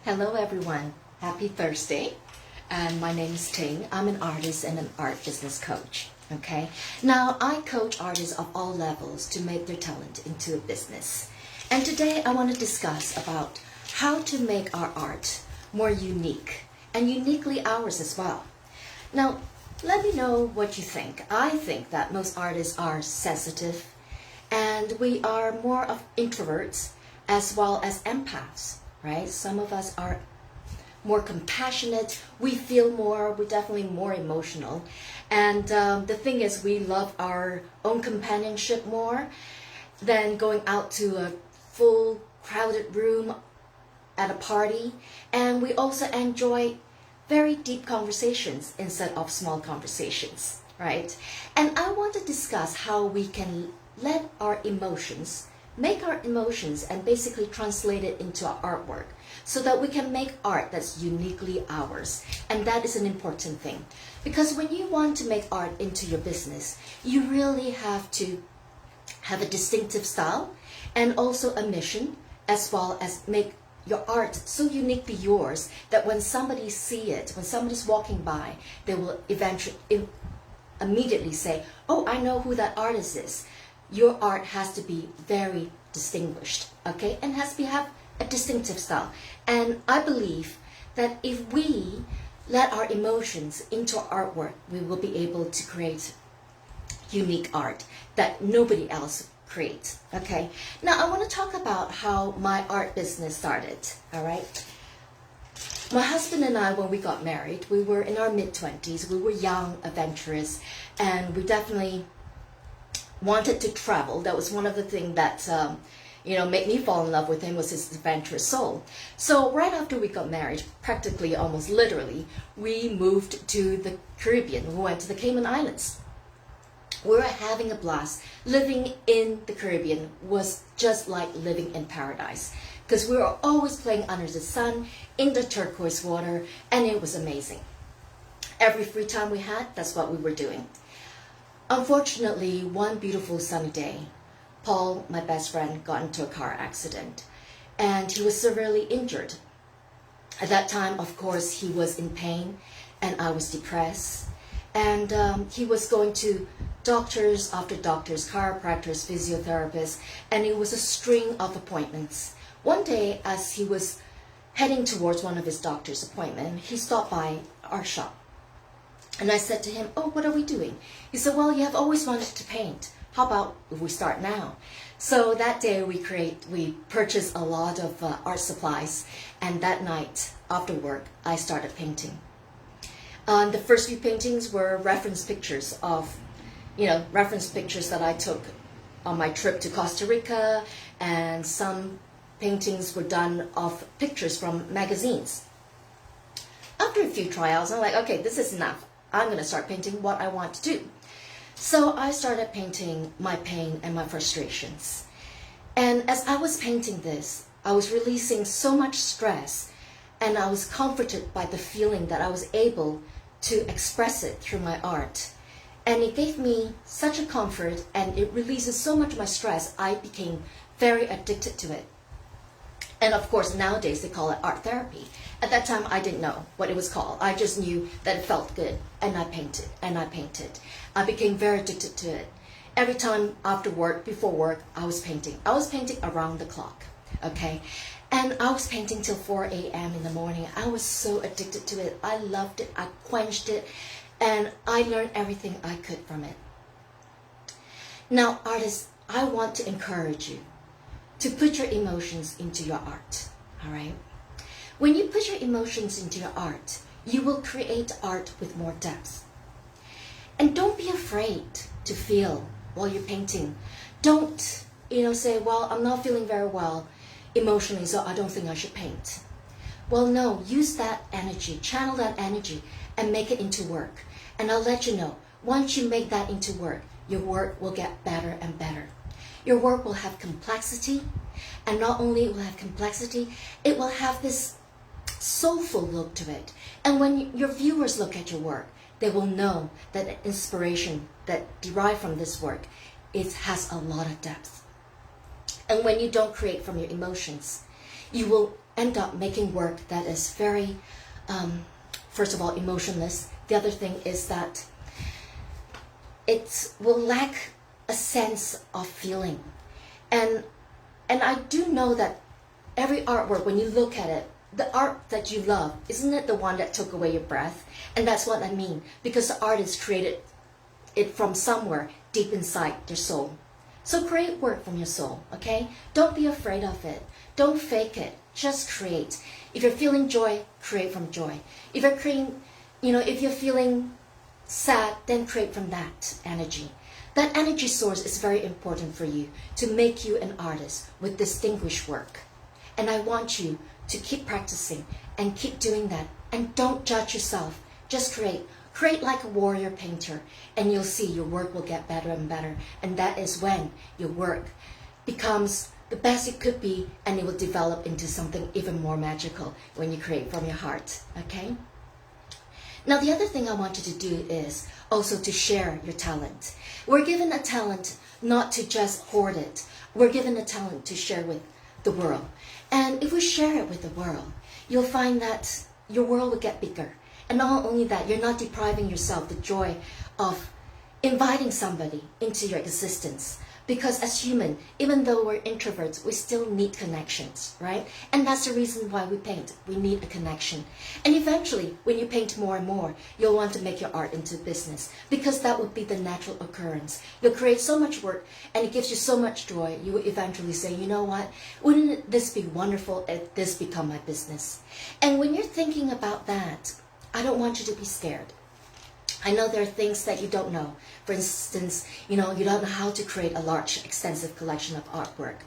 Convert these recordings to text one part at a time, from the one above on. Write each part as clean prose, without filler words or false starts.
Hello everyone, happy Thursday. And my name is Ting. I'm an artist and an art business coach. Okay, now I coach artists of all levels to make their talent into a business. And today I want to discuss about how to make our art more unique and uniquely ours as well. Now, let me know what you think. I think that most artists are sensitive and we are more of introverts as well as empaths, right? Some of us are more compassionate, we feel more, we're definitely more emotional. And the thing is, we love our own companionship more than going out to a full crowded room at a party. And we also enjoy very deep conversations instead of small conversations, right? And I want to discuss how we can let our emotions, make our emotions and basically translate it into our artwork so that we can make art that's uniquely ours. And that is an important thing. Because when you want to make art into your business, you really have to have a distinctive style and also a mission, as well as make your art so uniquely yours that when somebody see it, when somebody's walking by, they will immediately say, oh, I know who that artist is. Your art has to be very distinguished, okay, and has to have a distinctive style. And I believe that if we let our emotions into our artwork, we will be able to create unique art that nobody else creates, okay? Now I want to talk about how my art business started, all right? My husband and I, when we got married, we were in our mid-20s, we were young, adventurous, and we definitely wanted to travel. That was one of the things that made me fall in love with him, was his adventurous soul. So right after we got married, practically almost literally, we moved to the Caribbean. We went to the Cayman Islands. We were having a blast. Living in the Caribbean was just like living in paradise, because we were always playing under the sun, in the turquoise water, and it was amazing. Every free time we had, that's what we were doing. Unfortunately, one beautiful sunny day, Paul, my best friend, got into a car accident and he was severely injured. At that time, of course, he was in pain and I was depressed. And he was going to doctors after doctors, chiropractors, physiotherapists, and it was a string of appointments. One day, as he was heading towards one of his doctor's appointments, he stopped by our shop. And I said to him, oh, what are we doing? He said, well, you have always wanted to paint. How about if we start now? So that day we purchased a lot of art supplies. And that night after work, I started painting. The first few paintings were reference pictures that I took on my trip to Costa Rica. And some paintings were done of pictures from magazines. After a few trials, I'm like, okay, this is enough. I'm going to start painting what I want to do. So I started painting my pain and my frustrations. And as I was painting this, I was releasing so much stress, and I was comforted by the feeling that I was able to express it through my art. And it gave me such a comfort, and it releases so much of my stress, I became very addicted to it. And of course, nowadays they call it art therapy. At that time, I didn't know what it was called. I just knew that it felt good, and I painted, and I painted. I became very addicted to it. Every time after work, before work, I was painting. I was painting around the clock, okay? And I was painting till 4 a.m. in the morning. I was so addicted to it. I loved it. I quenched it. And I learned everything I could from it. Now, artists, I want to encourage you to put your emotions into your art, all right? When you put your emotions into your art, you will create art with more depth. And don't be afraid to feel while you're painting. Don't, say, well, I'm not feeling very well emotionally, so I don't think I should paint. Well, no, use that energy, channel that energy, and make it into work. And I'll let you know, once you make that into work, your work will get better and better. Your work will have complexity, and not only will it have complexity, it will have this soulful look to it. And when your viewers look at your work, they will know that the inspiration that derived from this work, it has a lot of depth. And when you don't create from your emotions, you will end up making work that is very, first of all, emotionless. The other thing is that it will lack a sense of feeling. And I do know that every artwork, when you look at it, the art that you love, isn't it the one that took away your breath? And that's what I mean, because the artist created it from somewhere deep inside their soul. So create work from your soul, okay? Don't be afraid of it. Don't fake it. Just create. If you're feeling joy, create from joy. If you're creating, if you're feeling sad, then create from that energy. That energy source is very important for you to make you an artist with distinguished work. And I want you to keep practicing and keep doing that. And don't judge yourself. Just create. Create like a warrior painter, and you'll see your work will get better and better. And that is when your work becomes the best it could be, and it will develop into something even more magical when you create from your heart, okay? Now, the other thing I want you to do is also to share your talent. We're given a talent not to just hoard it. We're given a talent to share with the world. And if we share it with the world, you'll find that your world will get bigger. And not only that, you're not depriving yourself the joy of inviting somebody into your existence. Because as human, even though we're introverts, we still need connections, right? And that's the reason why we paint. We need a connection. And eventually, when you paint more and more, you'll want to make your art into business, because that would be the natural occurrence. You'll create so much work, and it gives you so much joy, you will eventually say, you know what? Wouldn't this be wonderful if this become my business? And when you're thinking about that, I don't want you to be scared. I know there are things that you don't know. For instance, you don't know how to create a large, extensive collection of artwork.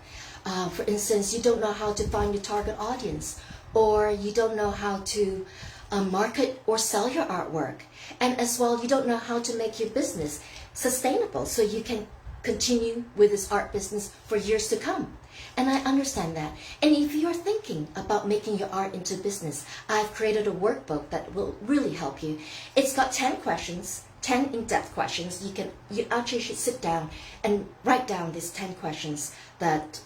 For instance, you don't know how to find your target audience, or you don't know how to market or sell your artwork. And as well, you don't know how to make your business sustainable so you can continue with this art business for years to come. And I understand that. And if you're thinking about making your art into business, I've created a workbook that will really help you. It's got 10 questions, 10 in-depth questions. You actually should sit down and write down these 10 questions that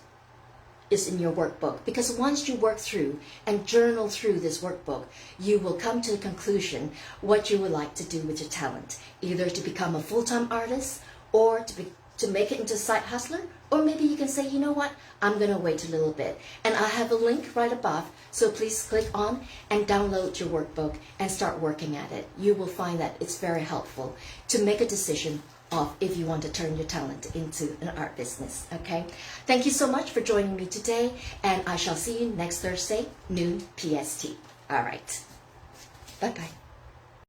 is in your workbook. Because once you work through and journal through this workbook, you will come to the conclusion what you would like to do with your talent. Either to become a full-time artist, or to make it into a side hustler, or maybe you can say, you know what, I'm going to wait a little bit. And I have a link right above, so please click on and download your workbook and start working at it. You will find that it's very helpful to make a decision of if you want to turn your talent into an art business, okay? Thank you so much for joining me today, and I shall see you next Thursday, noon PST. All right. Bye-bye.